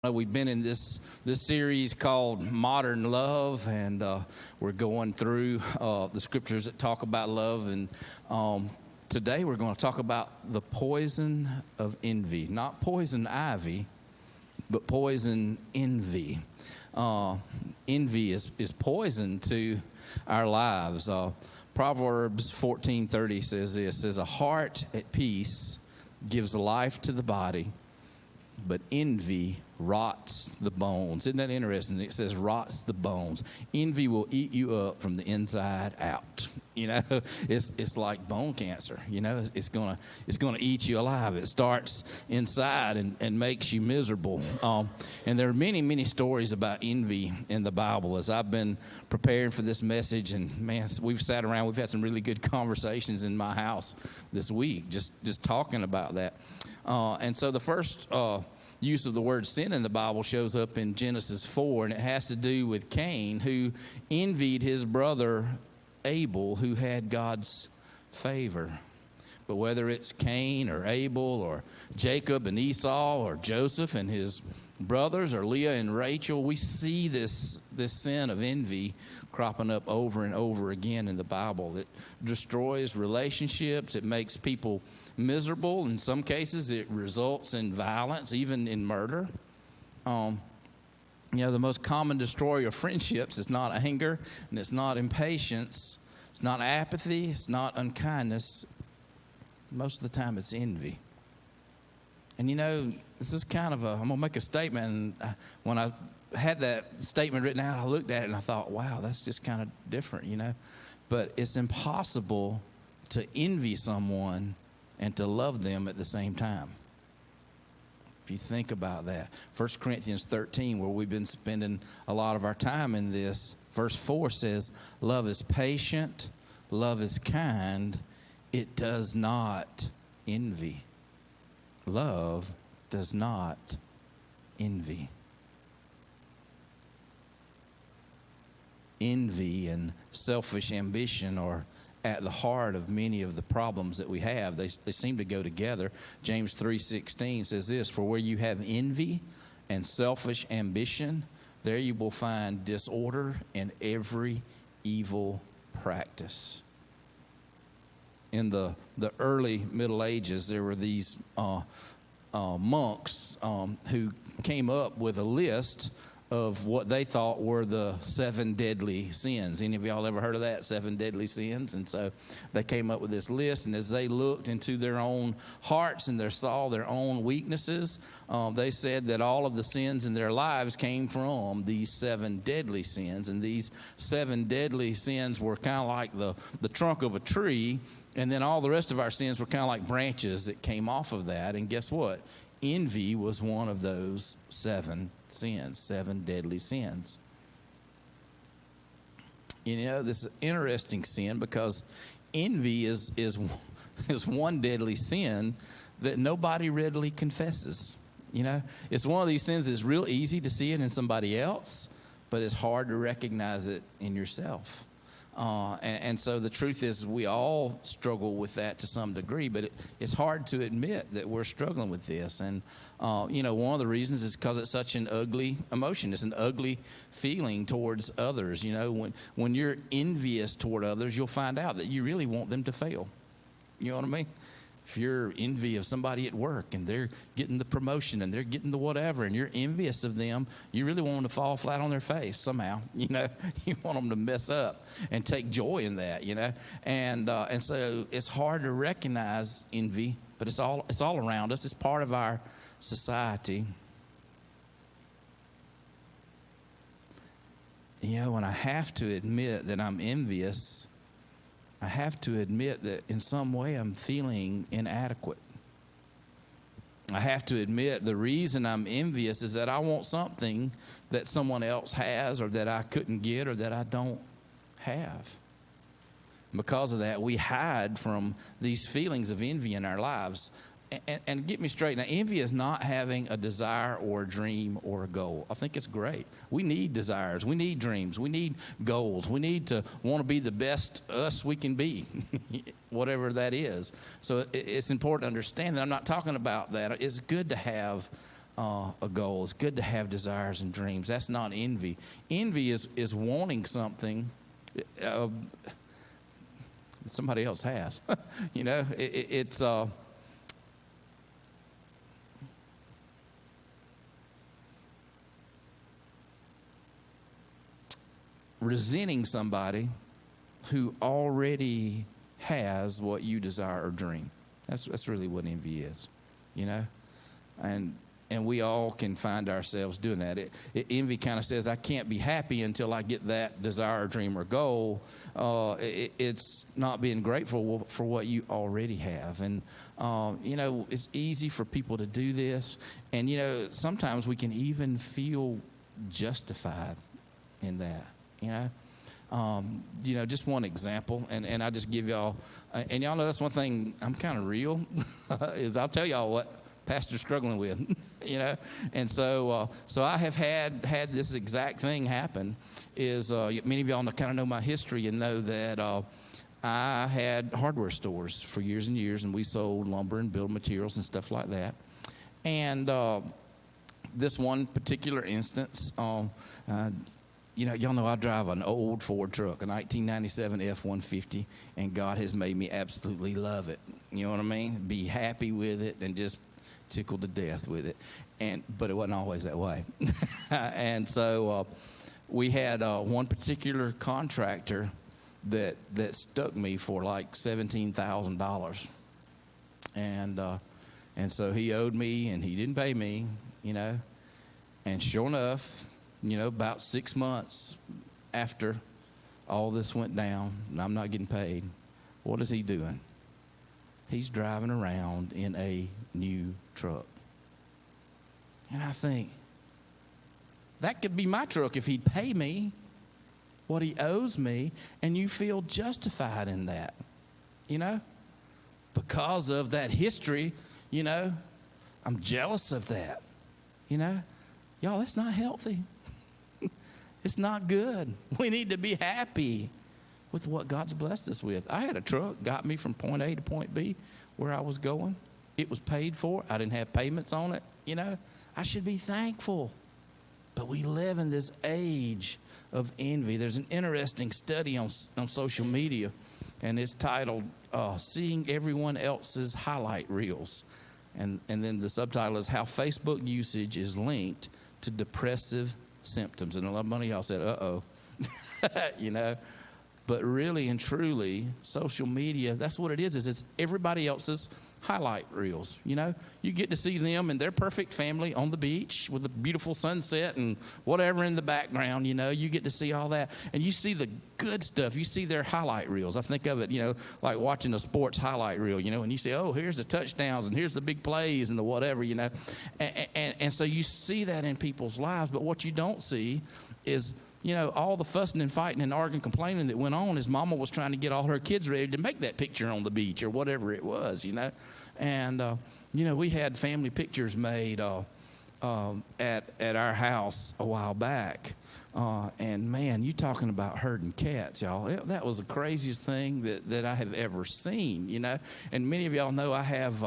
We've been in this series called Modern Love, and we're going through the scriptures that talk about love. And today we're going to talk about the poison of envy. Not poison ivy, but poison envy. Envy is poison to our lives. Proverbs 14:30 says this, says, "A heart at peace gives life to the body, but envy rots the bones." Isn't that interesting? It says rots the bones. Envy will eat you up from the inside out. You know, it's like bone cancer. You know, it's gonna eat you alive. It starts inside and makes you miserable. And there are many stories about envy in the Bible. As I've been preparing for this message, and man, we've sat around. We've had some really good conversations in my house this week, just talking about that. And so the first use of the word sin in the Bible shows up in Genesis 4, and it has to do with Cain, who envied his brother Abel, who had God's favor. But whether it's Cain or Abel or Jacob and Esau or Joseph and his brothers or Leah and Rachel, we see this sin of envy cropping up over and over again in the Bible. It destroys relationships. It makes people miserable. In some cases, it results in violence, even in murder. The most common destroyer of friendships is not anger, and it's not impatience. It's not apathy. It's not unkindness. Most of the time, it's envy. And this is kind of I'm going to make a statement. And when I had that statement written out, I looked at it and I thought, wow, that's just kind of different, But it's impossible to envy someone and to love them at the same time. If you think about that. 1 Corinthians 13, where we've been spending a lot of our time in this, verse 4 says, "Love is patient, love is kind, it does not envy." Love does not envy. Envy and selfish ambition are at the heart of many of the problems that we have. They seem to go together. James 3:16 says this, "For where you have envy and selfish ambition, there you will find disorder and every evil practice." In the early Middle Ages, there were these monks who came up with a list of what they thought were the 7 deadly sins. Any of y'all ever heard of that, 7 deadly sins? And so they came up with this list, and as they looked into their own hearts and they saw their own weaknesses, they said that all of the sins in their lives came from these 7 deadly sins. And these 7 deadly sins were kind of like the trunk of a tree, and then all the rest of our sins were kind of like branches that came off of that. And guess what? Envy was one of those 7 sins, 7 deadly sins. This is an interesting sin because envy is one deadly sin that nobody readily confesses. It's one of these sins that's real easy to see it in somebody else, but it's hard to recognize it in yourself. And so the truth is we all struggle with that to some degree, but it's hard to admit that we're struggling with this. And, one of the reasons is because it's such an ugly emotion. It's an ugly feeling towards others. When you're envious toward others, you'll find out that you really want them to fail. You know what I mean? If you're envy of somebody at work and they're getting the promotion and they're getting the whatever and you're envious of them, you really want them to fall flat on their face somehow. You want them to mess up and take joy in that. And so it's hard to recognize envy, but it's all around us. It's part of our society. When I have to admit that I'm envious, I have to admit that in some way I'm feeling inadequate. I have to admit the reason I'm envious is that I want something that someone else has or that I couldn't get or that I don't have. Because of that, we hide from these feelings of envy in our lives. And get me straight, now envy is not having a desire or a dream or a goal. I think it's great. We need desires. We need dreams. We need goals. We need to want to be the best us we can be, whatever that is. So it's important to understand that I'm not talking about that. It's good to have a goal. It's good to have desires and dreams. That's not envy. Envy is wanting something somebody else has. It's resenting somebody who already has what you desire or dream. That's really what envy is, and we all can find ourselves doing that. Envy kind of says, I can't be happy until I get that desire, dream, or goal. It's not being grateful for what you already have. And, it's easy for people to do this. And, sometimes we can even feel justified in that, just one example, and I just give y'all, and y'all know that's one thing I'm kind of real, is I'll tell y'all what pastor's struggling with, and so I have had this exact thing happen. Is many of y'all kind of know my history and know that I had hardware stores for years and years, and we sold lumber and building materials and stuff like that, and this one particular instance, y'all know I drive an old Ford truck, a 1997 F-150, and God has made me absolutely love it. You know what I mean? Be happy with it and just tickled to death with it. But it wasn't always that way. And so we had one particular contractor that stuck me for like $17,000. And so he owed me, and he didn't pay me, And sure enough, about 6 months after all this went down, and I'm not getting paid, what is he doing? He's driving around in a new truck. And I think, that could be my truck if he'd pay me what he owes me, and you feel justified in that, because of that history, I'm jealous of that, Y'all, that's not healthy. It's not good. We need to be happy with what God's blessed us with. I had a truck, got me from point A to point B where I was going. It was paid for. I didn't have payments on it, I should be thankful. But we live in this age of envy. There's an interesting study on social media, and it's titled Seeing Everyone Else's Highlight Reels. And then the subtitle is How Facebook Usage is Linked to Depressive Symptoms. And a lot of money y'all said, uh-oh. But really and truly, social media, that's what it is it's everybody else's highlight reels. You get to see them and their perfect family on the beach with a beautiful sunset and whatever in the background. You get to see all that, and you see the good stuff. You see their highlight reels. I think of it, like watching a sports highlight reel, and you say, oh, here's the touchdowns and here's the big plays and the whatever, and so you see that in people's lives. But what you don't see is all the fussing and fighting and arguing, complaining that went on as Mama was trying to get all her kids ready to make that picture on the beach or whatever it was, And, we had family pictures made at our house a while back. And, man, you talking about herding cats, y'all. That was the craziest thing that I have ever seen, And many of y'all know I have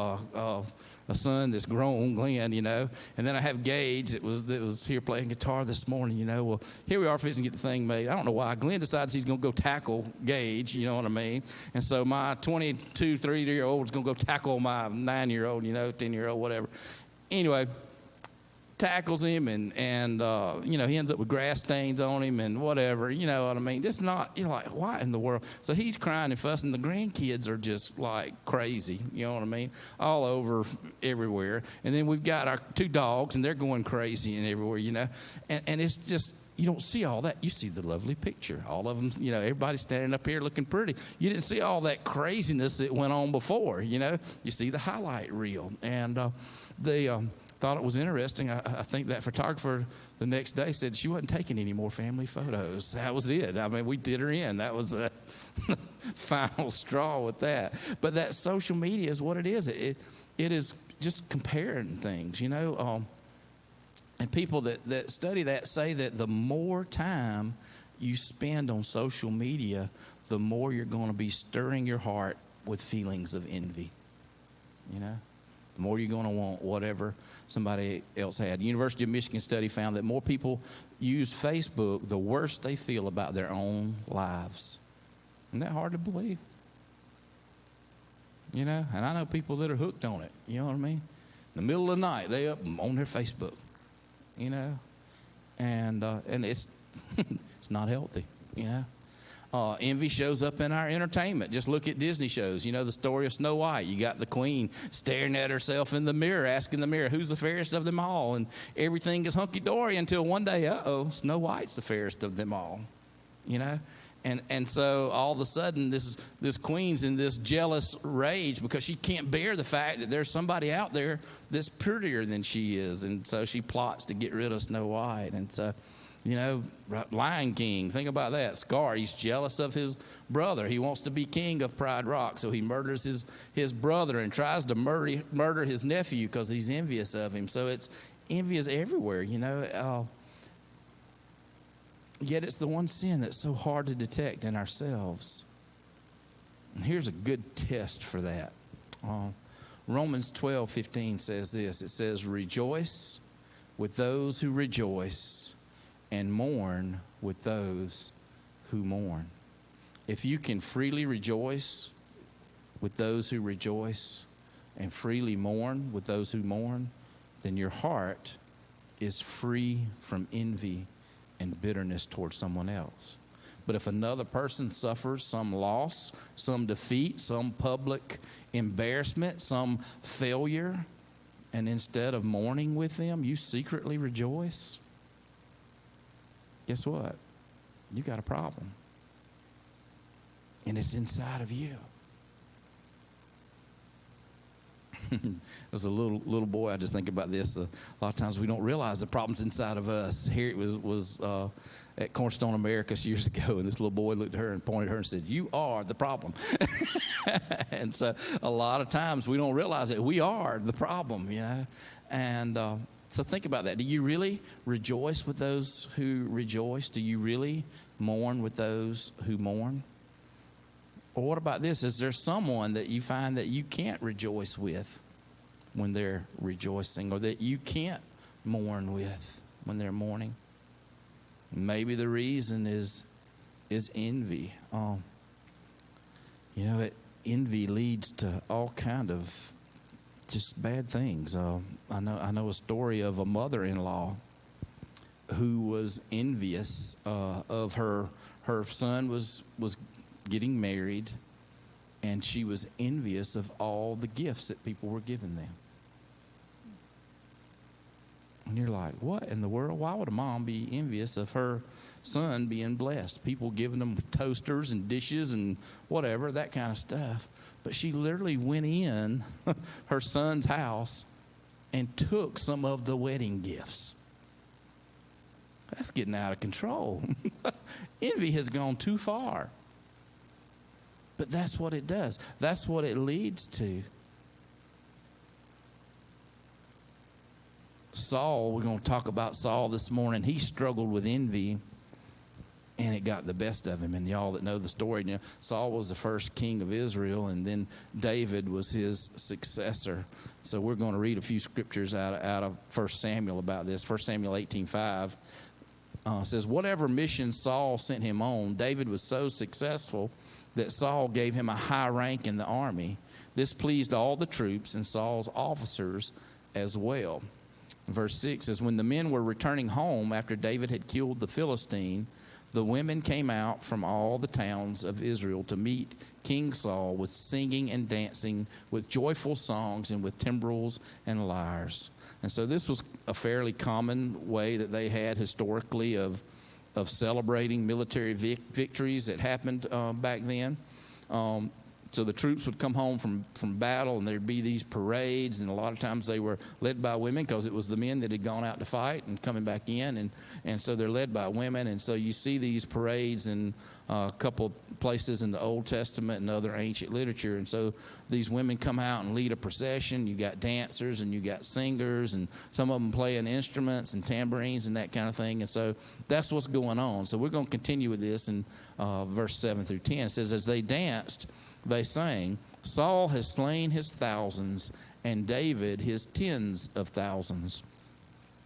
a son that's grown, Glenn, and then I have Gage that was here playing guitar this morning, Well, here we are fixing to get the thing made. I don't know why. Glenn decides he's going to go tackle Gage, you know what I mean? And so my 22, 3-year-old is going to go tackle my 9-year-old, 10-year-old, whatever. Anyway, tackles him and he ends up with grass stains on him and whatever, you know what I mean? Just not, you're like, why in the world? So he's crying and fussing. The grandkids are just like crazy, you know what I mean? All over everywhere. And then we've got our 2 dogs and they're going crazy and everywhere, and it's just, you don't see all that. You see the lovely picture. All of them, everybody's standing up here looking pretty. You didn't see all that craziness that went on before, You see the highlight reel. And they thought it was interesting. I think that photographer the next day said she wasn't taking any more family photos. That was it. I mean, we did her in. That was the final straw with that. But that social media is what it is. It is just comparing things, And people that study that say that the more time you spend on social media, the more you're going to be stirring your heart with feelings of envy, the more you're going to want whatever somebody else had. University of Michigan study found that more people use Facebook, the worse they feel about their own lives. Isn't that hard to believe? You know, and I know people that are hooked on it. You know what I mean? In the middle of the night, they up on their Facebook. You know, and it's it's not healthy. You know. Envy shows up in our entertainment. Just look at Disney shows. You know the story of Snow White. You got the queen staring at herself in the mirror, asking the mirror, who's the fairest of them all? And everything is hunky-dory until one day, Snow White's the fairest of them all. You know? And so all of a sudden, this queen's in this jealous rage because she can't bear the fact that there's somebody out there that's prettier than she is. And so she plots to get rid of Snow White. And so, you know, Lion King, think about that. Scar, he's jealous of his brother. He wants to be king of Pride Rock, so he murders his brother and tries to murder his nephew because he's envious of him. So it's envious everywhere, you know. Yet it's the one sin that's so hard to detect in ourselves. And here's a good test for that. Romans 12:15 says this. It says, rejoice with those who rejoice, and mourn with those who mourn. If you can freely rejoice with those who rejoice and freely mourn with those who mourn, then your heart is free from envy and bitterness towards someone else. But if another person suffers some loss, some defeat, some public embarrassment, some failure, and instead of mourning with them, you secretly rejoice, guess what? You got a problem. And it's inside of you. As a little boy, I just think about this. A lot of times we don't realize the problem's inside of us. Here it was at Cornerstone Americas years ago, and this little boy looked at her and pointed at her and said, you are the problem. And so a lot of times we don't realize that we are the problem, you know. And so think about that. Do you really rejoice with those who rejoice? Do you really mourn with those who mourn? Or what about this? Is there someone that you find that you can't rejoice with when they're rejoicing, or that you can't mourn with when they're mourning? Maybe the reason is envy. You know, envy leads to all kind of just bad things. I know a story of a mother-in-law who was envious of her son was getting married, and she was envious of all the gifts that people were giving them. And you're like, what in the world? Why would a mom be envious of her son being blessed? People giving them toasters and dishes and whatever, that kind of stuff. But she literally went in her son's house and took some of the wedding gifts. That's getting out of control. Envy has gone too far. But that's what it does. That's what it leads to. Saul, we're going to talk about Saul this morning. He struggled with envy, and it got the best of him. And y'all that know the story, you know, Saul was the first king of Israel, and then David was his successor. So we're going to read a few scriptures out of 1 Samuel about this. 1 Samuel 18:5 says, whatever mission Saul sent him on, David was so successful that Saul gave him a high rank in the army. This pleased all the troops and Saul's officers as well. Verse 6 says, when the men were returning home after David had killed the Philistine, the women came out from all the towns of Israel to meet King Saul with singing and dancing, with joyful songs, and with timbrels and lyres. And so this was a fairly common way that they had historically of celebrating military victories that happened back then. So the troops would come home from battle, and there'd be these parades, and a lot of times they were led by women because it was the men that had gone out to fight and coming back in, and so they're led by women. And so you see these parades in a couple of places in the Old Testament and other ancient literature. And so these women come out and lead a procession. You got dancers and you got singers, and some of them playing instruments and tambourines and that kind of thing. And so that's what's going on. So we're going to continue with this in verse 7 through 10. It says, as they danced, they sang, Saul has slain his thousands and David his tens of thousands.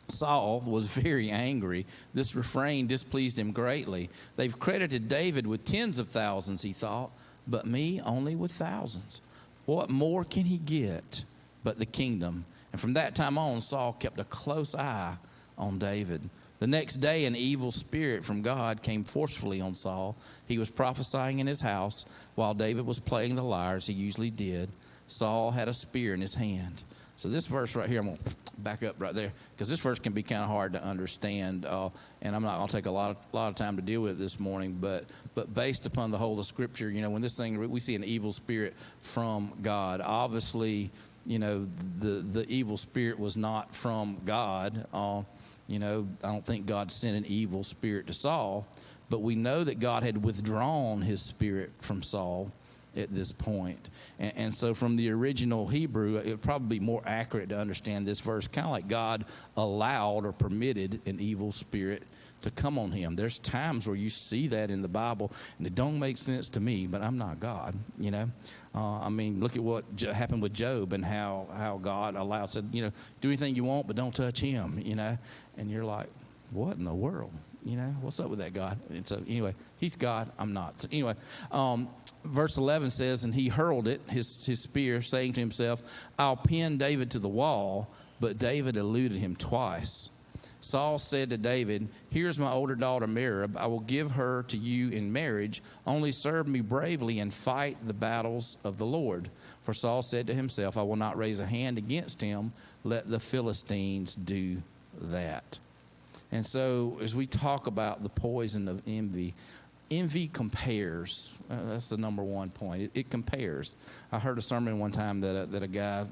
Saul was very angry. This refrain displeased him greatly. They've credited David with tens of thousands, he thought, but me only with thousands. What more can he get but the kingdom? And from that time on, Saul kept a close eye on David. The next day, an evil spirit from God came forcefully on Saul. He was prophesying in his house while David was playing the lyre, as he usually did. Saul had a spear in his hand. So this verse right here, I'm going to back up right there, because this verse can be kind of hard to understand, and I'm not going to take a lot of time to deal with it this morning, but based upon the whole of Scripture, when this thing, we see an evil spirit from God. Obviously, the evil spirit was not from God. I don't think God sent an evil spirit to Saul, but we know that God had withdrawn his spirit from Saul at this point. And so from the original Hebrew, it would probably be more accurate to understand this verse, kind of like God allowed or permitted an evil spirit to come on him. There's times where you see that in the Bible, and it don't make sense to me, but I'm not God, look at what happened with Job and how God allowed, said, do anything you want, but don't touch him, and you're like, what in the world? What's up with that, God? And so anyway, he's God, I'm not. So anyway, verse 11 says, and he hurled it, his spear, saying to himself, I'll pin David to the wall, but David eluded him twice. Saul said to David, here's my older daughter Merab. I will give her to you in marriage. Only serve me bravely and fight the battles of the Lord. For Saul said to himself, I will not raise a hand against him. Let the Philistines do that. And so as we talk about the poison of envy, envy compares. That's the number one point. It compares. I heard a sermon one time that a guy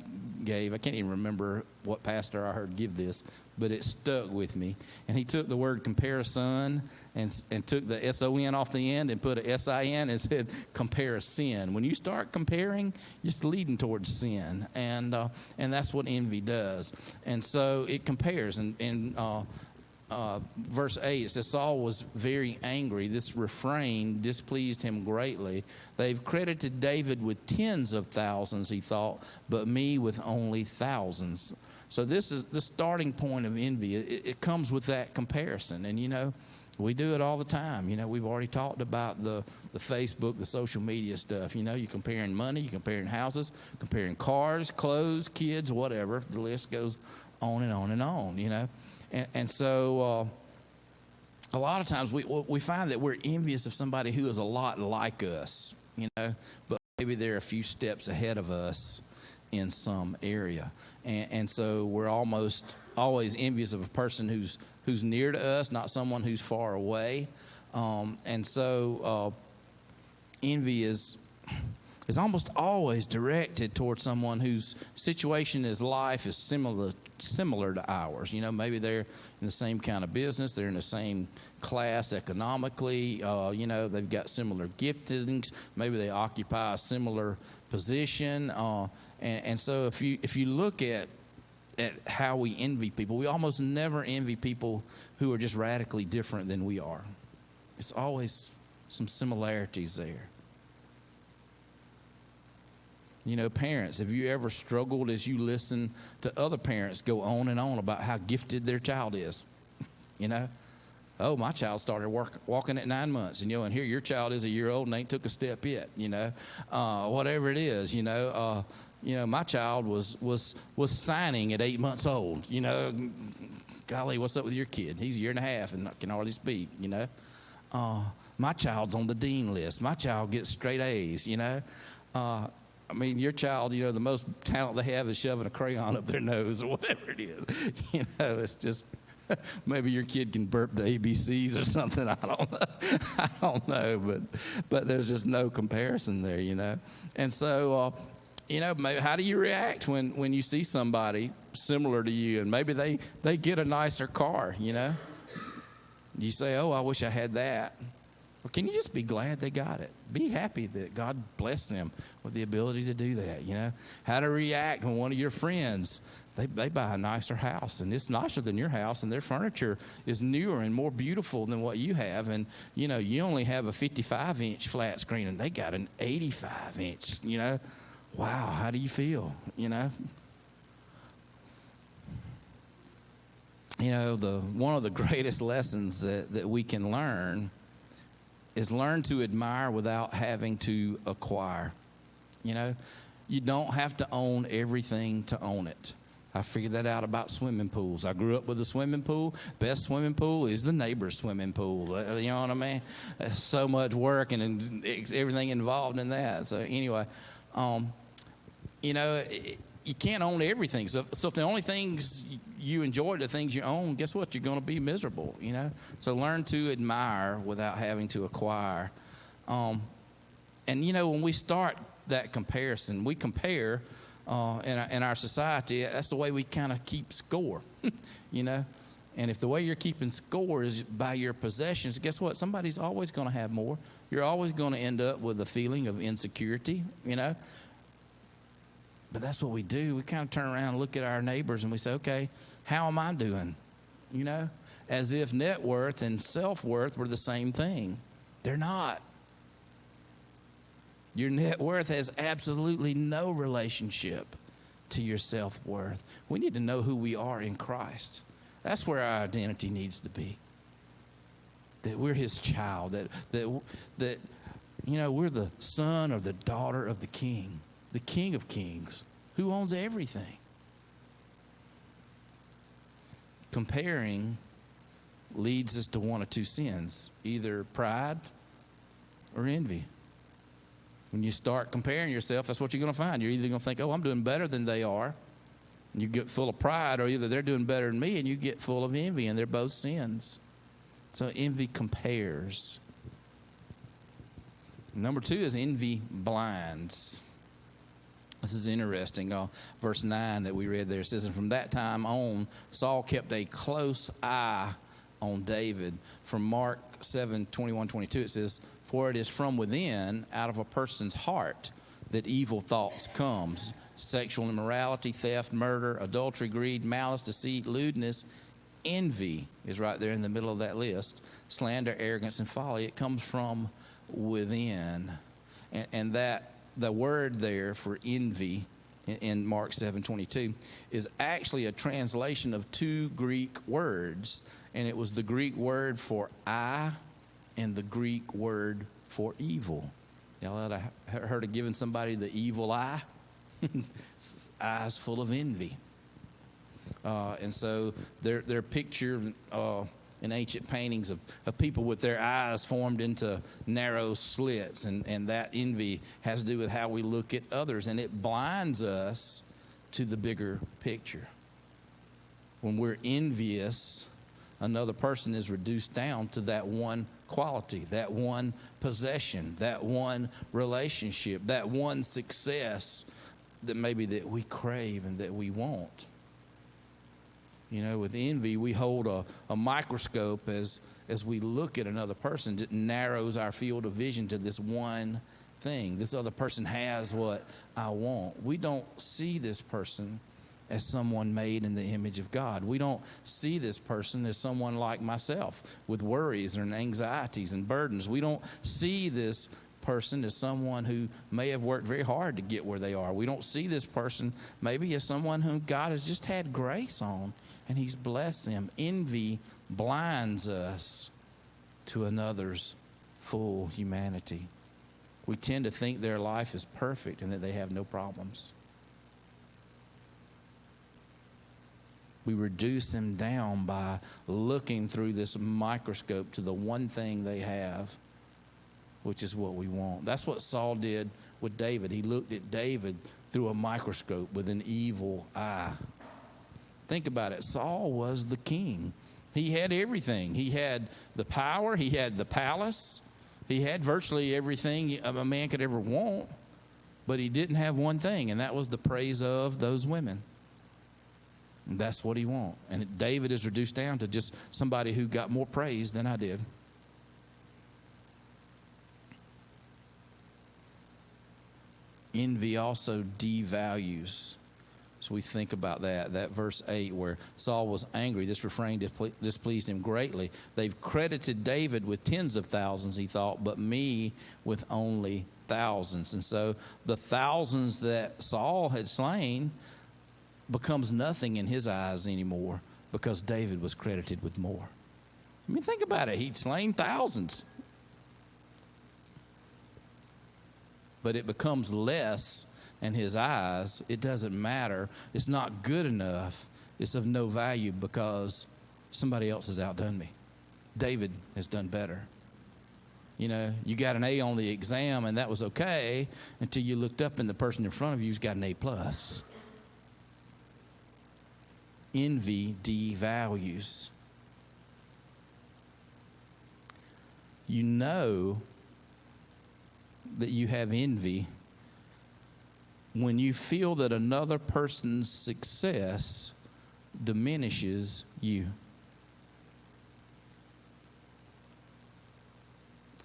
gave. I can't even remember what pastor I heard give this, but it stuck with me. And he took the word comparison and took the S-O-N off the end and put a S-I-N and said comparison. When you start comparing, you're just leading towards sin. And that's what envy does. And so it compares. Verse 8, it says, Saul was very angry. This refrain displeased him greatly. They've credited David with tens of thousands, he thought, but me with only thousands. So this is the starting point of envy. It comes with that comparison. And, we do it all the time. We've already talked about the Facebook, the social media stuff. You're comparing money, you're comparing houses, comparing cars, clothes, kids, whatever. The list goes on and on and on, And so a lot of times we find that we're envious of somebody who is a lot like us, but maybe they're a few steps ahead of us in some area. And so we're almost always envious of a person who's near to us, not someone who's far away. And so envy is almost always directed towards someone whose situation in life is similar to ours. Maybe they're in the same kind of business, they're in the same class economically, they've got similar giftings, maybe they occupy a similar position, and so if you look at how we envy people, we almost never envy people who are just radically different than we are. It's always some similarities there. Parents, have you ever struggled as you listen to other parents go on and on about how gifted their child is? Oh, my child started walking at 9 months, and here your child is a year old and ain't took a step yet, whatever it is, my child was signing at 8 months old, golly, what's up with your kid? He's a year and a half and can hardly speak, my child's on the dean list. My child gets straight A's, your child, the most talent they have is shoving a crayon up their nose or whatever it is. It's just, maybe your kid can burp the ABCs or something. I don't know, but there's just no comparison there, And so, maybe how do you react when you see somebody similar to you and maybe they get a nicer car, You say, oh, I wish I had that. Or can you just be glad they got it? Be happy that God blessed them with the ability to do that, How to react when one of your friends, they buy a nicer house, and it's nicer than your house, and their furniture is newer and more beautiful than what you have. And, you only have a 55-inch flat screen, and they got an 85-inch, Wow, how do you feel, You know, one of the greatest lessons that we can learn is learn to admire without having to acquire. You know, you don't have to own everything to own it. I figured that out about swimming pools. I grew up with a swimming pool. Best swimming pool is the neighbor's swimming pool. You know what I mean? So much work and everything involved in that. So anyway, you know, you can't own everything. So if the only things you enjoy are the things you own, guess what? You're going to be miserable, you know? So learn to admire without having to acquire. And, you know, when we start that comparison, we compare in our society. That's the way we kind of keep score, you know? And if the way you're keeping score is by your possessions, guess what? Somebody's always going to have more. You're always going to end up with a feeling of insecurity, you know? But that's what we do. We kind of turn around and look at our neighbors and we say, okay, how am I doing? You know, as if net worth and self-worth were the same thing. They're not. Your net worth has absolutely no relationship to your self-worth. We need to know who we are in Christ. That's where our identity needs to be. That we're his child. That you know, we're the son or the daughter of the King of Kings, who owns everything. Comparing leads us to one of two sins, either pride or envy. When you start comparing yourself, that's what you're going to find. You're either going to think, oh, I'm doing better than they are, and you get full of pride, or either they're doing better than me, and you get full of envy, and they're both sins. So envy compares. Number two is envy blinds. This is interesting. Verse 9 that we read there says, and from that time on, Saul kept a close eye on David. From Mark 7:21-22, it says, for it is from within, out of a person's heart, that evil thoughts comes. Sexual immorality, theft, murder, adultery, greed, malice, deceit, lewdness, envy is right there in the middle of that list. Slander, arrogance, and folly. It comes from within. And that the word there for envy in Mark 7:22 is actually a translation of two Greek words. And it was the Greek word for eye and the Greek word for evil. Y'all ever heard of giving somebody the evil eye? Eyes full of envy. And so they're pictured in ancient paintings of people with their eyes formed into narrow slits. And that envy has to do with how we look at others. And it blinds us to the bigger picture. When we're envious, another person is reduced down to that one quality, that one possession, that one relationship, that one success that maybe that we crave and that we want. You know, with envy, we hold a microscope as we look at another person. It narrows our field of vision to this one thing. This other person has what I want. We don't see this person as someone made in the image of God. We don't see this person as someone like myself with worries and anxieties and burdens. We don't see this person as someone who may have worked very hard to get where they are. We don't see this person maybe as someone whom God has just had grace on and he's blessed them. Envy blinds us to another's full humanity. We tend to think their life is perfect and that they have no problems. We reduce them down by looking through this microscope to the one thing they have, which is what we want. That's what Saul did with David. He looked at David through a microscope with an evil eye. Think about it. Saul was the king. He had everything. He had the power. He had the palace. He had virtually everything a man could ever want. But he didn't have one thing, and that was the praise of those women. And that's what he wants. And David is reduced down to just somebody who got more praise than I did. Envy also devalues. So we think about that verse 8 where Saul was angry. This refrain displeased him greatly. They've credited David with tens of thousands, he thought, but me with only thousands. And so the thousands that Saul had slain becomes nothing in his eyes anymore. because David was credited with more. I mean, think about it. He'd slain thousands. But it becomes less in his eyes. It doesn't matter. It's not good enough. It's of no value because somebody else has outdone me. David has done better. You know, you got an A on the exam, and that was okay until you looked up and the person in front of you's got an A+. Envy devalues. You know that you have envy when you feel that another person's success diminishes you.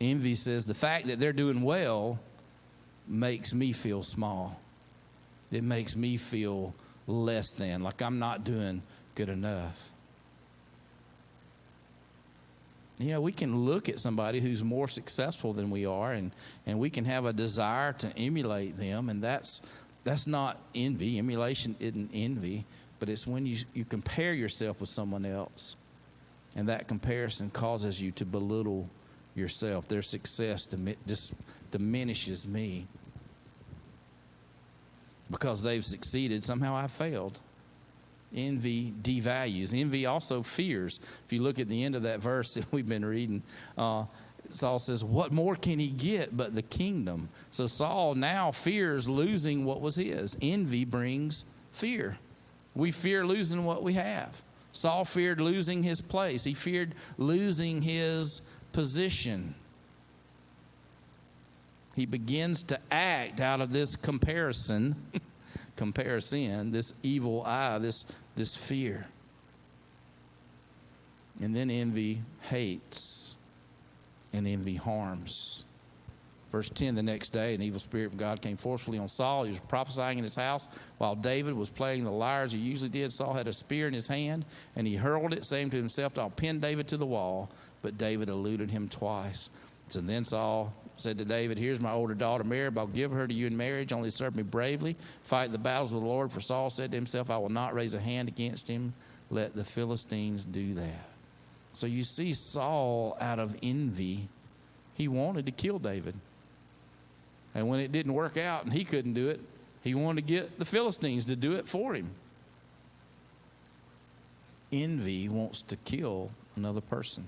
Envy says the fact that they're doing well makes me feel small. It makes me feel less than, like I'm not doing good enough. You know, we can look at somebody who's more successful than we are, and we can have a desire to emulate them, and that's not envy. Emulation isn't envy, but it's when you compare yourself with someone else, and that comparison causes you to belittle yourself. Their success just diminishes me. Because they've succeeded, somehow I failed. Envy devalues. Envy also fears. If you look at the end of that verse that we've been reading, Saul says, what more can he get but the kingdom? So Saul now fears losing what was his. Envy brings fear. We fear losing what we have. Saul feared losing his place. He feared losing his position. He begins to act out of this comparison, this evil eye, this fear. And then envy hates, and envy harms. Verse 10, the next day, an evil spirit from God came forcefully on Saul. He was prophesying in his house while David was playing the lyre as he usually did. Saul had a spear in his hand, and he hurled it, saying to himself, I'll pin David to the wall. But David eluded him twice. So then Saul said to David, here's my older daughter Merab. I'll give her to you in marriage. Only serve me bravely. Fight the battles of the Lord. For Saul said to himself, I will not raise a hand against him. Let the Philistines do that. So you see Saul, out of envy, he wanted to kill David. And when it didn't work out and he couldn't do it, he wanted to get the Philistines to do it for him. Envy wants to kill another person.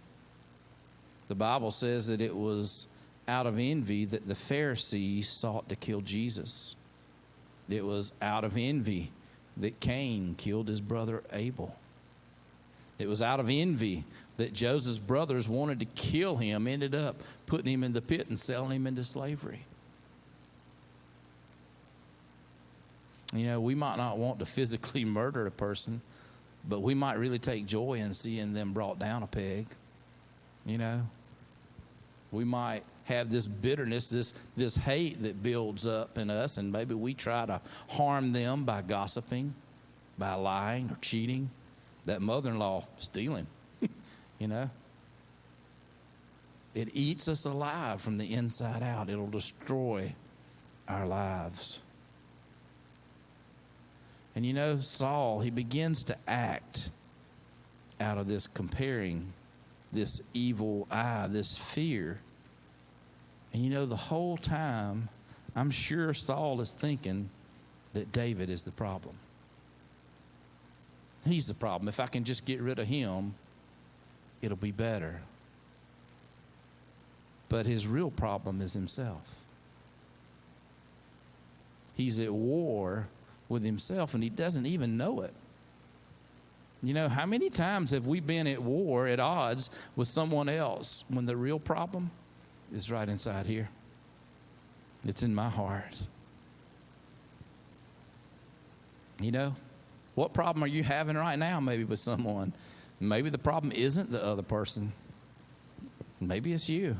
The Bible says that it was out of envy that the Pharisees sought to kill Jesus. It was out of envy that Cain killed his brother Abel. It was out of envy that Joseph's brothers wanted to kill him, ended up putting him in the pit and selling him into slavery. You know, we might not want to physically murder a person, but we might really take joy in seeing them brought down a peg. You know, we might have this bitterness, this hate that builds up in us, and maybe we try to harm them by gossiping, by lying or cheating. That mother-in-law stealing, you know. It eats us alive from the inside out. It'll destroy our lives. And you know, Saul, he begins to act out of this comparing, this evil eye, this fear. And you know, the whole time, I'm sure Saul is thinking that David is the problem. He's the problem. If I can just get rid of him, it'll be better. But his real problem is himself. He's at war with himself, and he doesn't even know it. You know, how many times have we been at war, at odds with someone else, when the real problem is right inside here? It's in my heart. You know, what problem are you having right now maybe with someone? Maybe the problem isn't the other person. Maybe it's you.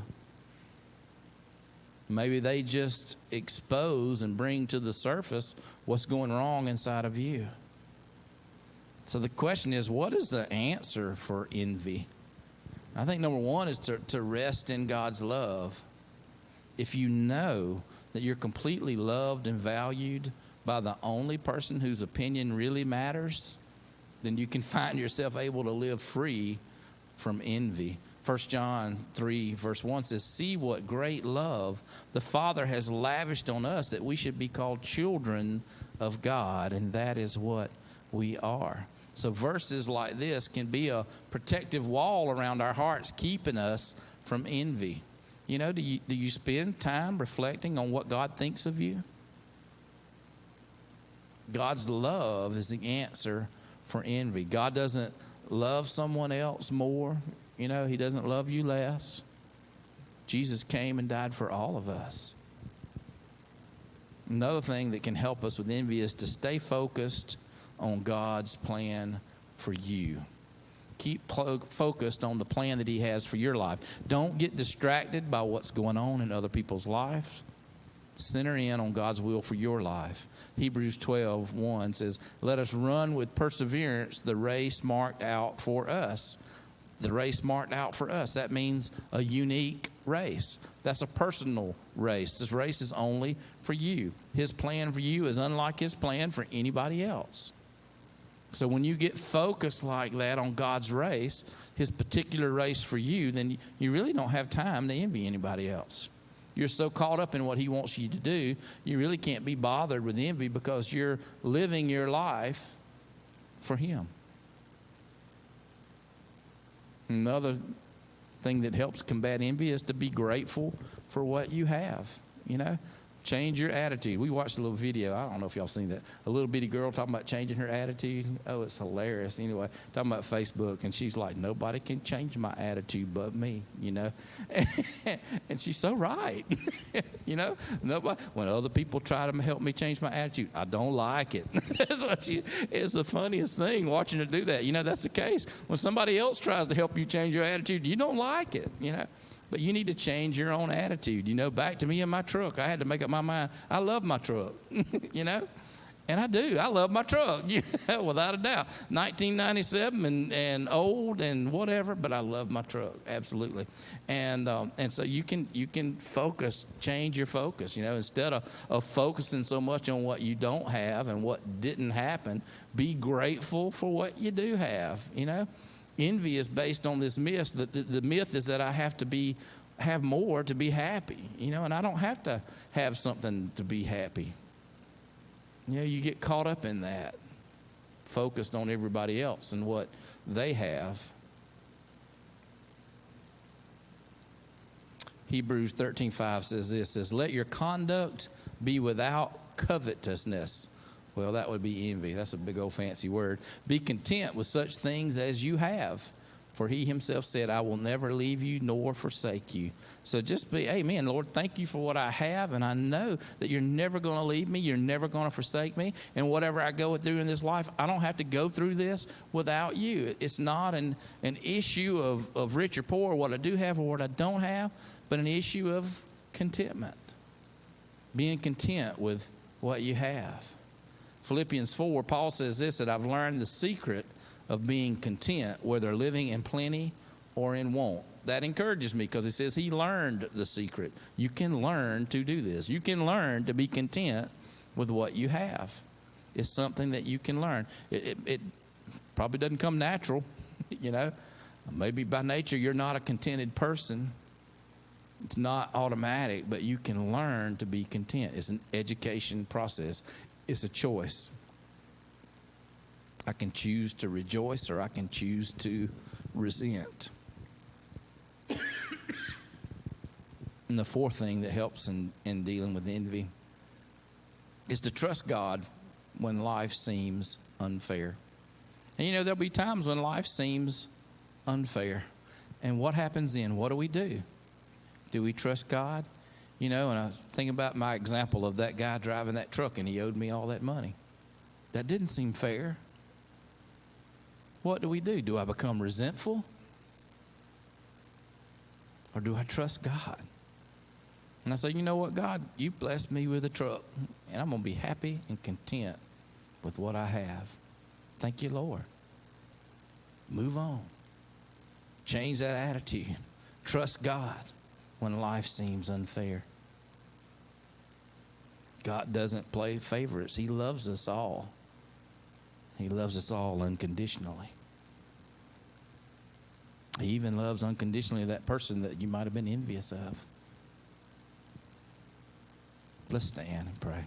Maybe they just expose and bring to the surface what's going wrong inside of you. So the question is, what is the answer for envy? I think number one is to rest in God's love. If you know that you're completely loved and valued by the only person whose opinion really matters, then you can find yourself able to live free from envy. 1 John 3, verse 1 says, see what great love the Father has lavished on us, that we should be called children of God, and that is what we are. So verses like this can be a protective wall around our hearts, keeping us from envy. You know, do you spend time reflecting on what God thinks of you? God's love is the answer for envy. God doesn't love someone else more. You know, he doesn't love you less. Jesus came and died for all of us. Another thing that can help us with envy is to stay focused on God's plan for you. Keep focused on the plan that he has for your life. Don't get distracted by what's going on in other people's lives. Center in on God's will for your life. Hebrews 12:1 says, let us run with perseverance the race marked out for us. The race marked out for us. That means a unique race. That's a personal race. This race is only for you. His plan for you is unlike his plan for anybody else. So when you get focused like that on God's race, his particular race for you, then you really don't have time to envy anybody else. You're so caught up in what he wants you to do, you really can't be bothered with envy because you're living your life for him. Another thing that helps combat envy is to be grateful for what you have. You know, change your attitude. We watched a little video. I don't know if y'all seen that. A little bitty girl talking about changing her attitude. Oh, it's hilarious. Anyway, talking about Facebook, and she's like, nobody can change my attitude but me, you know. And she's so right. You know, nobody. When other people try to help me change my attitude, I don't like it. It's the funniest thing watching her do that. You know, that's the case. When somebody else tries to help you change your attitude, you don't like it, you know. But you need to change your own attitude. You know, back to me and my truck. I had to make up my mind. I love my truck, you know. And I do. I love my truck, without a doubt. 1997 and old and whatever, but I love my truck, absolutely. And so you can focus, change your focus. You know, instead of focusing so much on what you don't have and what didn't happen, be grateful for what you do have, you know. Envy is based on this myth. The myth is that I have to have more to be happy, you know, and I don't have to have something to be happy. You know, you get caught up in that, focused on everybody else and what they have. Hebrews 13:5 says, let your conduct be without covetousness. Well, that would be envy. That's a big old fancy word. Be content with such things as you have. For he himself said, I will never leave you nor forsake you. So just be, amen, Lord, thank you for what I have. And I know that you're never going to leave me. You're never going to forsake me. And whatever I go through in this life, I don't have to go through this without you. It's not an issue of rich or poor, what I do have or what I don't have, but an issue of contentment. Being content with what you have. Philippians 4, Paul says this, that I've learned the secret of being content, whether living in plenty or in want. That encourages me because it says he learned the secret. You can learn to do this. You can learn to be content with what you have. It's something that you can learn. It probably doesn't come natural, you know. Maybe by nature you're not a contented person. It's not automatic, but you can learn to be content. It's an education process. It's a choice. I can choose to rejoice or I can choose to resent. And the fourth thing that helps in dealing with envy is to trust God when life seems unfair. And you know, there'll be times when life seems unfair. And what happens then? What do? Do we trust God? You know, and I think about my example of that guy driving that truck and he owed me all that money. That didn't seem fair. What do? Do I become resentful? Or do I trust God? And I say, you know what, God, you blessed me with a truck, and I'm going to be happy and content with what I have. Thank you, Lord. Move on. Change that attitude. Trust God when life seems unfair. God doesn't play favorites. He loves us all. He loves us all unconditionally. He even loves unconditionally that person that you might have been envious of. Let's stand and pray.